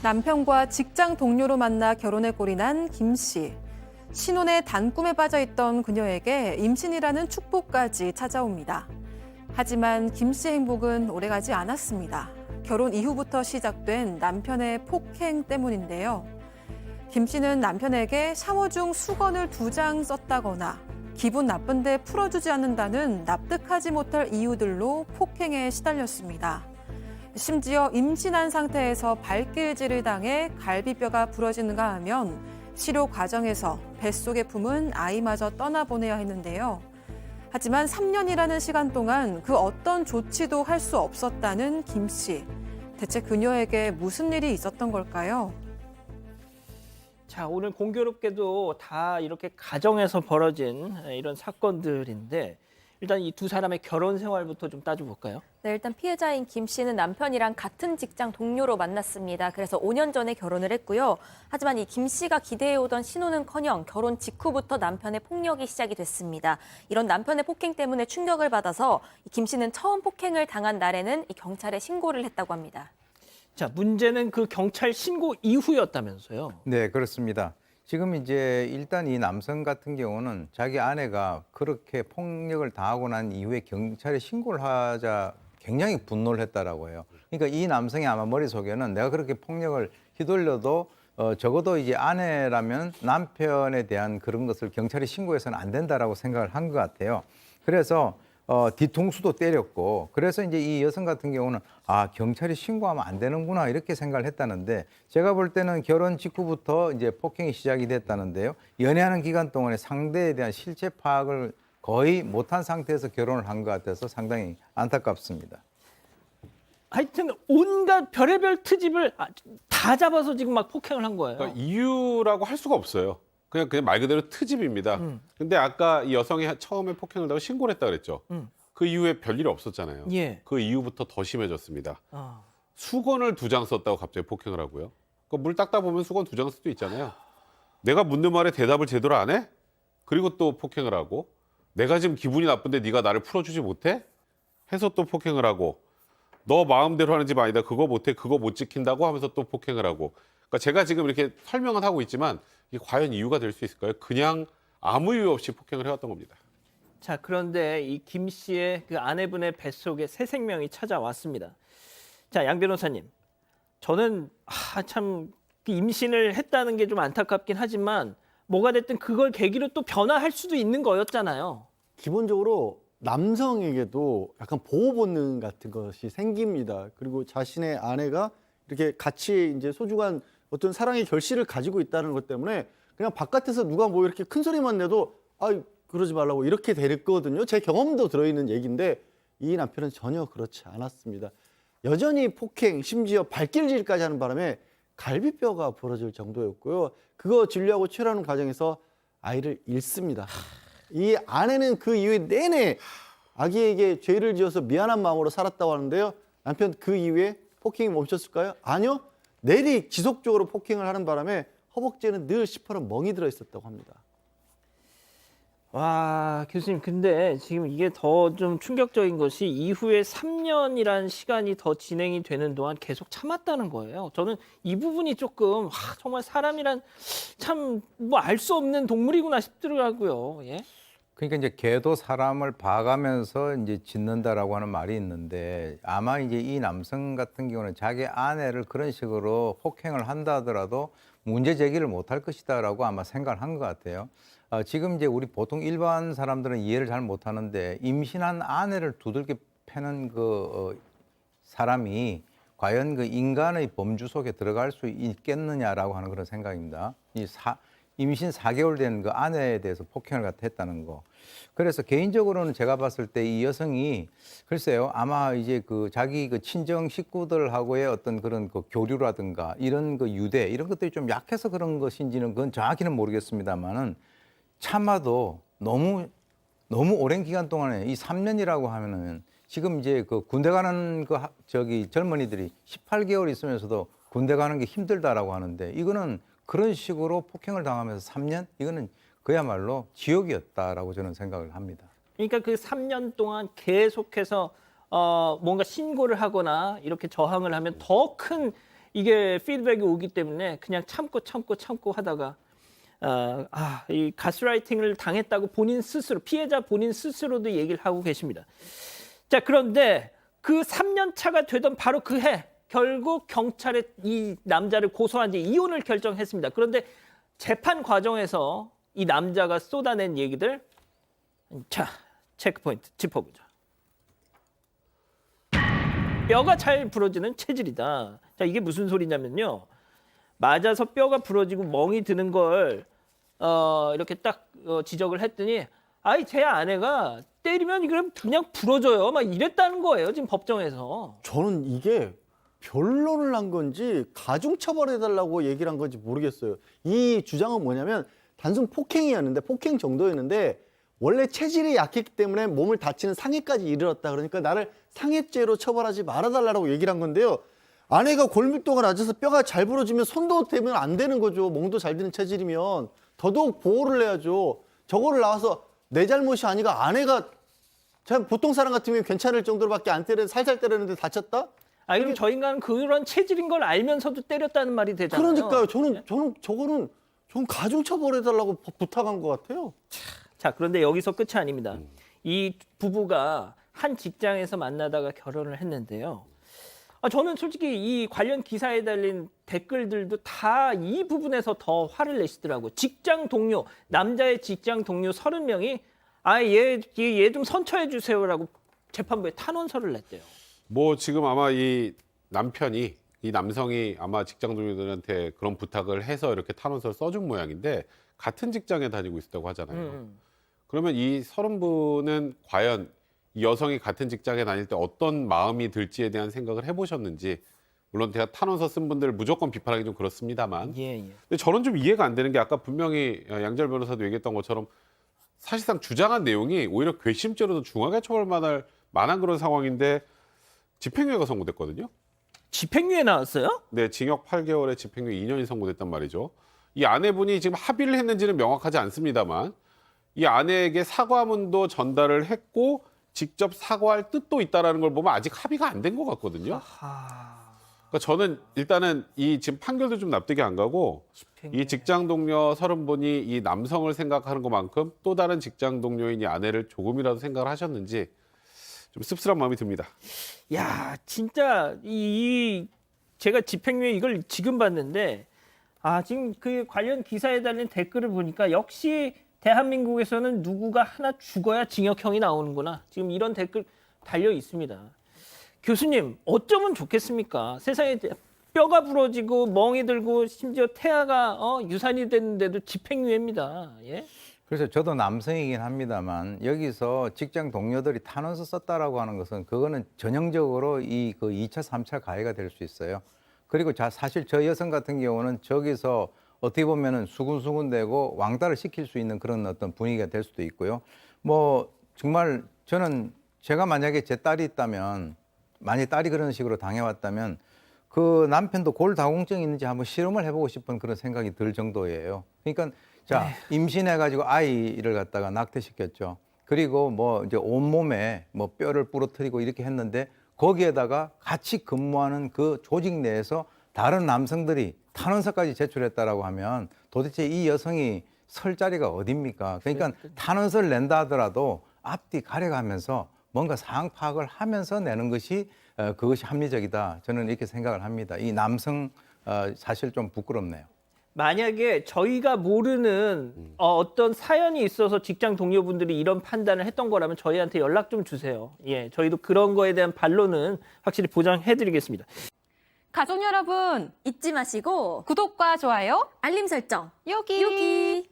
남편과 직장 동료로 만나 결혼에 꼴이 난 김 씨. 신혼의 단꿈에 빠져있던 그녀에게 임신이라는 축복까지 찾아옵니다. 하지만 김 씨의 행복은 오래가지 않았습니다. 결혼 이후부터 시작된 남편의 폭행 때문인데요. 김 씨는 남편에게 샤워 중 수건을 2장 썼다거나 기분 나쁜데 풀어주지 않는다는 납득하지 못할 이유들로 폭행에 시달렸습니다. 심지어 임신한 상태에서 발길질을 당해 갈비뼈가 부러지는가 하면 치료 과정에서 뱃속에 품은 아이마저 떠나보내야 했는데요. 하지만 3년이라는 시간 동안 그 어떤 조치도 할 수 없었다는 김 씨. 대체 그녀에게 무슨 일이 있었던 걸까요? 자, 오늘 공교롭게도 다 이렇게 가정에서 벌어진 이런 사건들인데 일단 이 두 사람의 결혼 생활부터 좀 따져볼까요? 네, 일단 피해자인 김 씨는 남편이랑 같은 직장 동료로 만났습니다. 그래서 5년 전에 결혼을 했고요. 하지만 이 김 씨가 기대해오던 신혼은커녕 결혼 직후부터 남편의 폭력이 시작이 됐습니다. 이런 남편의 폭행 때문에 충격을 받아서 김 씨는 처음 폭행을 당한 날에는 이 경찰에 신고를 했다고 합니다. 자, 문제는 그 경찰 신고 이후였다면서요? 네, 그렇습니다. 지금 이제 일단 이 남성 같은 경우는 자기 아내가 그렇게 폭력을 당하고 난 이후에 경찰에 신고를 하자 굉장히 분노를 했다라고 해요. 그러니까 이 남성이 아마 머릿속에는 내가 그렇게 폭력을 휘둘려도 적어도 이제 아내라면 남편에 대한 그런 것을 경찰에 신고해서는 안 된다라고 생각을 한 것 같아요. 그래서 뒤통수도 때렸고, 그래서 이제 이 여성 같은 경우는 경찰에 신고하면 안 되는구나 이렇게 생각을 했다는데, 제가 볼 때는 결혼 직후부터 이제 폭행이 시작이 됐다는데요. 연애하는 기간 동안에 상대에 대한 실체 파악을 거의 못한 상태에서 결혼을 한 것 같아서 상당히 안타깝습니다. 하여튼 온갖 별의별 트집을 다 잡아서 지금 막 폭행을 한 거예요. 그러니까 이유라고 할 수가 없어요. 그냥 말 그대로 트집입니다. 근데 아까 이 여성이 처음에 폭행을 당하고 신고를 했다 그랬죠. 그 이후에 별일이 없었잖아요. 예. 그 이후부터 더 심해졌습니다. 아. 수건을 2장 썼다고 갑자기 폭행을 하고요. 물 닦다 보면 수건 2장 쓸 수도 있잖아요. 내가 묻는 말에 대답을 제대로 안 해? 그리고 또 폭행을 하고, 내가 지금 기분이 나쁜데 네가 나를 풀어주지 못해? 해서 또 폭행을 하고, 너 마음대로 하는 집 아니다, 그거 못해, 그거 못 지킨다고 하면서 또 폭행을 하고. 그러니까 제가 지금 이렇게 설명은 하고 있지만 이게 과연 이유가 될 수 있을까요? 그냥 아무 이유 없이 폭행을 해왔던 겁니다. 자, 그런데 이 김 씨의 그 아내분의 뱃속에 새 생명이 찾아왔습니다. 자, 양 변호사님, 저는 참 임신을 했다는 게 좀 안타깝긴 하지만 뭐가 됐든 그걸 계기로 또 변화할 수도 있는 거였잖아요. 기본적으로 남성에게도 약간 보호 본능 같은 것이 생깁니다. 그리고 자신의 아내가 이렇게 같이 이제 소중한 어떤 사랑의 결실을 가지고 있다는 것 때문에 그냥 바깥에서 누가 뭐 이렇게 큰 소리만 내도 그러지 말라고 이렇게 됐거든요. 제 경험도 들어있는 얘기인데 이 남편은 전혀 그렇지 않았습니다. 여전히 폭행, 심지어 발길질까지 하는 바람에 갈비뼈가 부러질 정도였고요. 그거 진료하고 치료하는 과정에서 아이를 잃습니다. 이 아내는 그 이후에 내내 아기에게 죄를 지어서 미안한 마음으로 살았다고 하는데요. 남편 그 이후에 폭행이 멈췄을까요? 아니요. 내리 지속적으로 폭행을 하는 바람에 허벅지에는 늘 시퍼런 멍이 들어있었다고 합니다. 와, 교수님, 근데 지금 이게 더 좀 충격적인 것이 이후에 3년이라는 시간이 더 진행이 되는 동안 계속 참았다는 거예요. 저는 이 부분이 조금 정말 사람이란 참 뭐 알 수 없는 동물이구나 싶더라고요. 예? 그러니까 이제 개도 사람을 봐가면서 이제 짖는다라고 하는 말이 있는데, 아마 이제 이 남성 같은 경우는 자기 아내를 그런 식으로 폭행을 한다 하더라도 문제 제기를 못할 것이다라고 아마 생각을 한 것 같아요. 지금 이제 우리 보통 일반 사람들은 이해를 잘 못하는데, 임신한 아내를 두들겨 패는 사람이 과연 그 인간의 범주 속에 들어갈 수 있겠느냐라고 하는 그런 생각입니다. 임신 4개월 된 그 아내에 대해서 폭행을 갖다 했다는 거. 그래서 개인적으로는 제가 봤을 때 이 여성이 글쎄요, 아마 이제 자기 친정 식구들하고의 어떤 그런 교류라든가 이런 유대 이런 것들이 좀 약해서 그런 것인지는 그건 정확히는 모르겠습니다만은, 참아도 너무 오랜 기간 동안에 이 3년이라고 하면은 지금 이제 군대 가는 젊은이들이 18개월 있으면서도 군대 가는 게 힘들다라고 하는데, 이거는 그런 식으로 폭행을 당하면서 3년? 이거는 그야말로 지옥이었다라고 저는 생각을 합니다. 그러니까 그 3년 동안 계속해서 뭔가 신고를 하거나 이렇게 저항을 하면 더 큰 이게 피드백이 오기 때문에 그냥 참고 하다가 이 가스라이팅을 당했다고 본인 스스로, 피해자 본인 스스로도 얘기를 하고 계십니다. 자, 그런데 그 3년 차가 되던 바로 그 해 결국 경찰에 이 남자를 고소한 뒤 이혼을 결정했습니다. 그런데 재판 과정에서 이 남자가 쏟아낸 얘기들, 자, 체크포인트 짚어보죠. 뼈가 잘 부러지는 체질이다. 자, 이게 무슨 소리냐면요. 맞아서 뼈가 부러지고 멍이 드는 걸 이렇게 딱 지적을 했더니 제 아내가 때리면 그냥 부러져요. 막 이랬다는 거예요. 지금 법정에서. 저는 이게 변론을 한 건지 가중처벌해달라고 얘기를 한 건지 모르겠어요. 이 주장은 뭐냐면 단순 폭행이었는데, 폭행 정도였는데 원래 체질이 약했기 때문에 몸을 다치는 상해까지 이르렀다. 그러니까 나를 상해죄로 처벌하지 말아달라고 얘기를 한 건데요. 아내가 골밀도가 낮아서 뼈가 잘 부러지면 손도 대면 안 되는 거죠. 멍도 잘 드는 체질이면 더더욱 보호를 해야죠. 저거를 나와서 내 잘못이 아니가 아내가 보통 사람 같으면 괜찮을 정도로밖에 안 때려, 살살 때렸는데 다쳤다? 그럼 저 인간은 그런 체질인 걸 알면서도 때렸다는 말이 되잖아요. 그러니까요. 저는 가중처벌해달라고 부탁한 것 같아요. 자, 그런데 여기서 끝이 아닙니다. 이 부부가 한 직장에서 만나다가 결혼을 했는데요. 저는 솔직히 이 관련 기사에 달린 댓글들도 다 이 부분에서 더 화를 내시더라고요. 직장 동료, 남자의 직장 동료 30명이 얘 좀 선처해 주세요라고 재판부에 탄원서를 냈대요. 뭐 지금 아마 이 남편이, 이 남성이 아마 직장 동료들한테 그런 부탁을 해서 이렇게 탄원서를 써준 모양인데 같은 직장에 다니고 있었다고 하잖아요. 그러면 이 30분은 과연 이 여성이 같은 직장에 다닐 때 어떤 마음이 들지에 대한 생각을 해보셨는지, 물론 제가 탄원서 쓴 분들을 무조건 비판하기 좀 그렇습니다만, 근데 저는 좀 이해가 안 되는 게 아까 분명히 양절 변호사도 얘기했던 것처럼 사실상 주장한 내용이 오히려 괘씸죄로도 중하게 처벌받을 만한 그런 상황인데 집행유예가 선고됐거든요. 집행유예 나왔어요? 네, 징역 8개월에 집행유예 2년이 선고됐단 말이죠. 이 아내분이 지금 합의를 했는지는 명확하지 않습니다만 이 아내에게 사과문도 전달을 했고 직접 사과할 뜻도 있다라는 걸 보면 아직 합의가 안 된 것 같거든요. 그러니까 저는 일단은 이 지금 판결도 좀 납득이 안 가고, 이 직장 동료 30분이 이 남성을 생각하는 것만큼 또 다른 직장 동료인 이 아내를 조금이라도 생각을 하셨는지 좀 씁쓸한 마음이 듭니다. 야, 진짜 제가 집행유예 이걸 지금 봤는데 지금 그 관련 기사에 달린 댓글을 보니까 역시 대한민국에서는 누구가 하나 죽어야 징역형이 나오는구나. 지금 이런 댓글 달려 있습니다. 교수님, 어쩌면 좋겠습니까? 세상에 뼈가 부러지고 멍이 들고 심지어 태아가 유산이 됐는데도 집행유예입니다. 예? 그래서 저도 남성이긴 합니다만 여기서 직장 동료들이 탄원서 썼다라고 하는 것은 그거는 전형적으로 이 그 2차, 3차 가해가 될 수 있어요. 그리고 사실 저 여성 같은 경우는 저기서 어떻게 보면은 수군수군대고 왕따를 시킬 수 있는 그런 어떤 분위기가 될 수도 있고요. 뭐 정말 저는 제가 만약에 제 딸이 있다면, 만약 딸이 그런 식으로 당해왔다면 그 남편도 골다공증이 있는지 한번 실험을 해보고 싶은 그런 생각이 들 정도예요. 그러니까 자, 임신해가지고 아이를 갖다가 낙태시켰죠. 그리고 뭐 이제 온몸에 뭐 뼈를 부러뜨리고 이렇게 했는데 거기에다가 같이 근무하는 그 조직 내에서 다른 남성들이 탄원서까지 제출했다라고 하면 도대체 이 여성이 설 자리가 어딥니까? 그러니까 탄원서를 낸다 하더라도 앞뒤 가려가면서 뭔가 상황 파악을 하면서 내는 것이 그것이 합리적이다. 저는 이렇게 생각을 합니다. 이 남성 사실 좀 부끄럽네요. 만약에 저희가 모르는 어떤 사연이 있어서 직장 동료분들이 이런 판단을 했던 거라면 저희한테 연락 좀 주세요. 예, 저희도 그런 거에 대한 반론은 확실히 보장해드리겠습니다. 가족 여러분, 잊지 마시고 구독과 좋아요, 알림 설정 여기. 여기.